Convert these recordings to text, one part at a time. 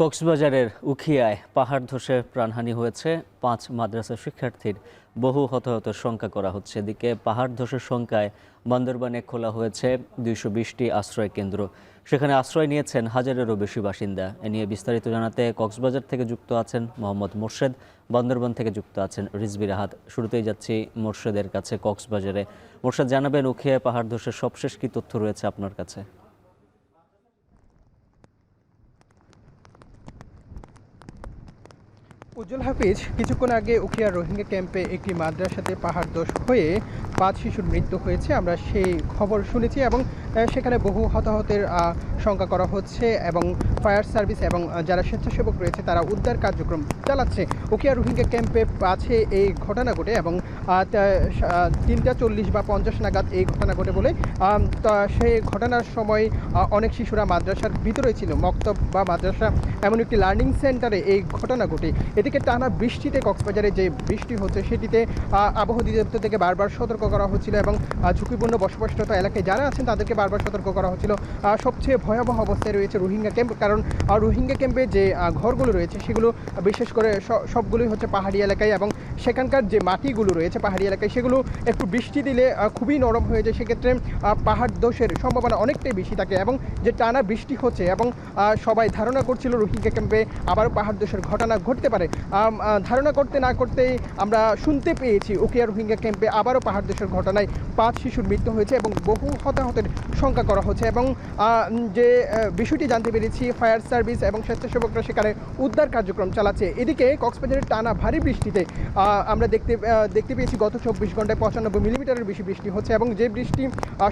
কক্সবাজারের উখিয়ায় পাহাড় ধসে প্রাণহানি হয়েছে ৫ মাদ্রাসা শিক্ষার্থীর। বহু হতাহতের শঙ্কা করা হচ্ছে। এদিকে পাহাড় ধসের শঙ্কায় বান্দরবানে খোলা হয়েছে ২২০টি আশ্রয় কেন্দ্র। সেখানে আশ্রয় নিয়েছেন হাজারেরও বেশি বাসিন্দা। এ নিয়ে বিস্তারিত জানাতে কক্সবাজার থেকে যুক্ত আছেন মোহাম্মদ মোর্শেদ, বান্দরবান থেকে যুক্ত আছেন রিজভী রাহাত। শুরুতেই যাচ্ছি মোর্শেদের কাছে কক্সবাজারে। মোর্শেদ, জানাবেন উখিয়ায় পাহাড় ধসের সবশেষ কী তথ্য রয়েছে আপনার কাছে? উজ্জ্বল হাফিজ, কিছুক্ষণ আগে উখিয়ার রোহিঙ্গা ক্যাম্পে একটি মাদ্রাসাতে পাহাড় ধস হয়ে ৫ শিশুর মৃত্যু হয়েছে। আমরা সেই খবর শুনেছি এবং সেখানে বহু হতাহতের শঙ্কা করা হচ্ছে এবং ফায়ার সার্ভিস এবং যারা স্বেচ্ছাসেবক রয়েছে তারা উদ্ধার কার্যক্রম চালাচ্ছে। উখিয়া রোহিঙ্গা ক্যাম্পে আছে এই ঘটনা ঘটে এবং ৩টা ৪০ বা ৫০ নাগাদ এই ঘটনা ঘটে বলে সেই ঘটনার সময় অনেক শিশুরা মাদ্রাসার ভিতরে ছিল। মক্তব বা মাদ্রাসা এমন একটি লার্নিং সেন্টারে এই ঘটনা ঘটে। এদিকে টানা বৃষ্টিতে কক্সবাজারে যে বৃষ্টি হচ্ছে সেটিতে আবহাওয়া অধিদপ্তর থেকে বারবার সতর্ক করা হচ্ছিল এবং ঝুঁকিপূর্ণ বসবাসরত এলাকায় যারা আছেন তাদেরকে বারবার সতর্ক করা হচ্ছিল। সবচেয়ে ভয়াবহ অবস্থায় রয়েছে রোহিঙ্গা ক্যাম্প, কারণ রোহিঙ্গা ক্যাম্পে যে ঘরগুলো রয়েছে সেগুলো বিশেষ করে সবগুলোই হচ্ছে পাহাড়ি এলাকায় এবং সেখানকার যে মাটিগুলো রয়েছে পাহাড়ি এলাকায় সেগুলো একটু বৃষ্টি দিলে খুবই নরম হয়ে যায়। সেক্ষেত্রে পাহাড় ধসের সম্ভাবনা অনেকটাই বেশি থাকে এবং যে টানা বৃষ্টি হচ্ছে এবং সবাই ধারণা করছিল রোহিঙ্গা ক্যাম্পে আবারও পাহাড় ধসের ঘটনা ঘটতে পারে। ধারণা করতে না করতেই আমরা শুনতে পেয়েছি উখিয়া রোহিঙ্গা ক্যাম্পে আবারও পাহাড় ধসের ঘটনায় ৫ শিশুর মৃত্যু হয়েছে এবং বহু হতাহতের শঙ্কা করা হচ্ছে এবং যে বিষয়টি জানতে পেরেছি ফায়ার সার্ভিস এবং স্বেচ্ছাসেবকরা সেখানে উদ্ধার কার্যক্রম চালাচ্ছে। এদিকে কক্সবাজারের টানা ভারী বৃষ্টিতে আমরা দেখতে পেয়েছি গত ২৪ ঘন্টায় ৯৫ মিলিমিটারের বেশি বৃষ্টি হচ্ছে এবং যে বৃষ্টি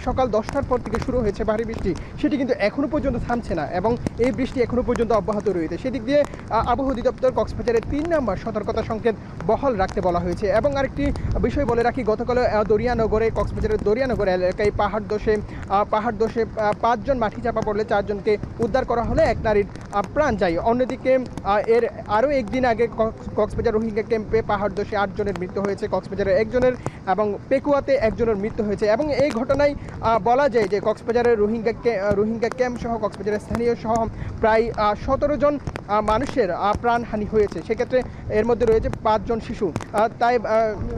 সকাল ১০টার পর থেকে শুরু হয়েছে ভারী বৃষ্টি, সেটি কিন্তু এখনও পর্যন্ত থামছে না এবং এই বৃষ্টি এখনও পর্যন্ত অব্যাহত রয়েছে। সেদিক দিয়ে আবহাওয়া অধিদপ্তর কক্সবাজারের ৩ নম্বর সতর্কতা সংকেত বহাল রাখতে বলা হয়েছে। এবং আরেকটি বিষয় বলে রাখি, গতকাল দরিয়ানগরে কক্সবাজারের দরিয়ানগর এলাকায় পাহাড় ধসে ৫ জন মাটি চাপা পড়লে ৪ জনকে উদ্ধার করা হলে এক নারীর প্রাণ যায়। অন্যদিকে এর আরও একদিন আগে কক্সবাজার রোহিঙ্গা ক্যাম্পে পাহাড় ধসে ৮ জনের মৃত্যু হয়েছে, কক্সবাজারের একজনের এবং পেকুয়াতে একজনের মৃত্যু হয়েছে। এবং এই ঘটনায় বলা যায় যে কক্সবাজারের রোহিঙ্গা ক্যাম্প সহ কক্সবাজারের স্থানীয় সহ প্রায় ১৭ জন মানুষের প্রাণহানি হয়েছে। সেক্ষেত্রে এর মধ্যে রয়েছে ৫ জন শিশু। তাই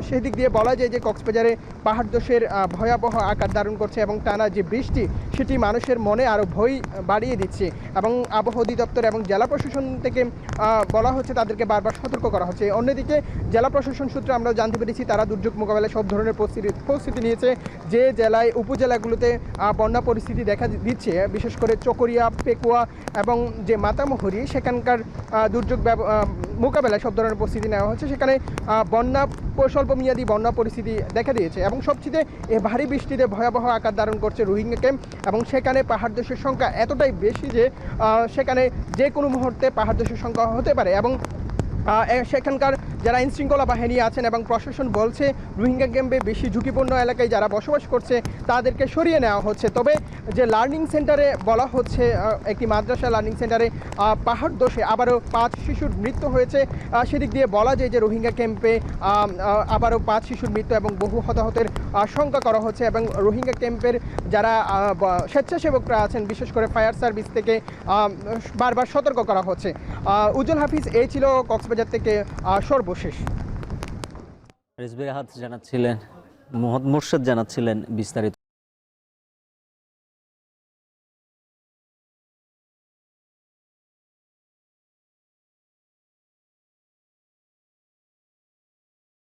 সেদিক দিয়ে বলা যায় যে কক্সবাজারে পাহাড় ধসের ভয়াবহ আকার ধারণ করছে এবং টানা যে বৃষ্টি সেটি মানুষের মনে আরও ভয় বাড়িয়ে দিচ্ছে এবং আবহাওয়া অধিদপ্তর এবং জেলা প্রশাসন থেকে বলা হচ্ছে তাদেরকে বারবার সতর্ক করা হচ্ছে। অন্যদিকে জেলা প্রশাসন সূত্রে আমরা জানতে পেরেছি তারা দুর্যোগ মোকাবেলায় সব ধরনের প্রস্তুতি নিয়েছে। যে জেলায় উপজেলাগুলোতে বন্যা পরিস্থিতি দেখা দিচ্ছে, বিশেষ করে চকরিয়া, পেকুয়া এবং যে মাতামুহুরী, সেখানকার দুর্যোগ মোকাবেলায় সব ধরনের প্রস্তুতি নেওয়া হচ্ছে। সেখানে স্বল্পমেয়াদী বন্যা পরিস্থিতি দেখা দিয়েছে এবং সবচেয়ে এই ভারী বৃষ্টিতে ভয়াবহ আকার ধারণ করছে রোহিঙ্গা ক্যাম্প এবং সেখানে পাহাড় ধসের সংখ্যা এতটাই বেশি যে সেখানে যে কোনো মুহূর্তে পাহাড় ধসের সংখ্যা হতে পারে এবং সেখানকার যারা আইনশৃঙ্খলা বাহিনী আছেন এবং প্রশাসন বলছে রোহিঙ্গা ক্যাম্পে বেশি ঝুঁকিপূর্ণ এলাকায় যারা বসবাস করছে তাদেরকে সরিয়ে নেওয়া হচ্ছে। তবে যে লার্নিং সেন্টারে বলা হচ্ছে একটি মাদ্রাসা লার্নিং সেন্টারে পাহাড় ধসে আবারও ৫ শিশুর মৃত্যু হয়েছে, সেদিক দিয়ে বলা যায় যে রোহিঙ্গা ক্যাম্পে আবারও ৫ শিশুর মৃত্যু এবং বহু হতাহতের শঙ্কা করা হচ্ছে এবং রোহিঙ্গা ক্যাম্পের যারা স্বেচ্ছাসেবকরা আছেন বিশেষ করে ফায়ার সার্ভিস থেকে বারবার সতর্ক করা হচ্ছে। উজ্জ্বল হাফিজ, এই ছিল কক্সবাজার থেকে সর্বশেষ। রিজভী রাহাত জানাচ্ছিলেন, মোর্শেদ জানাচ্ছিলেন বিস্তারিত।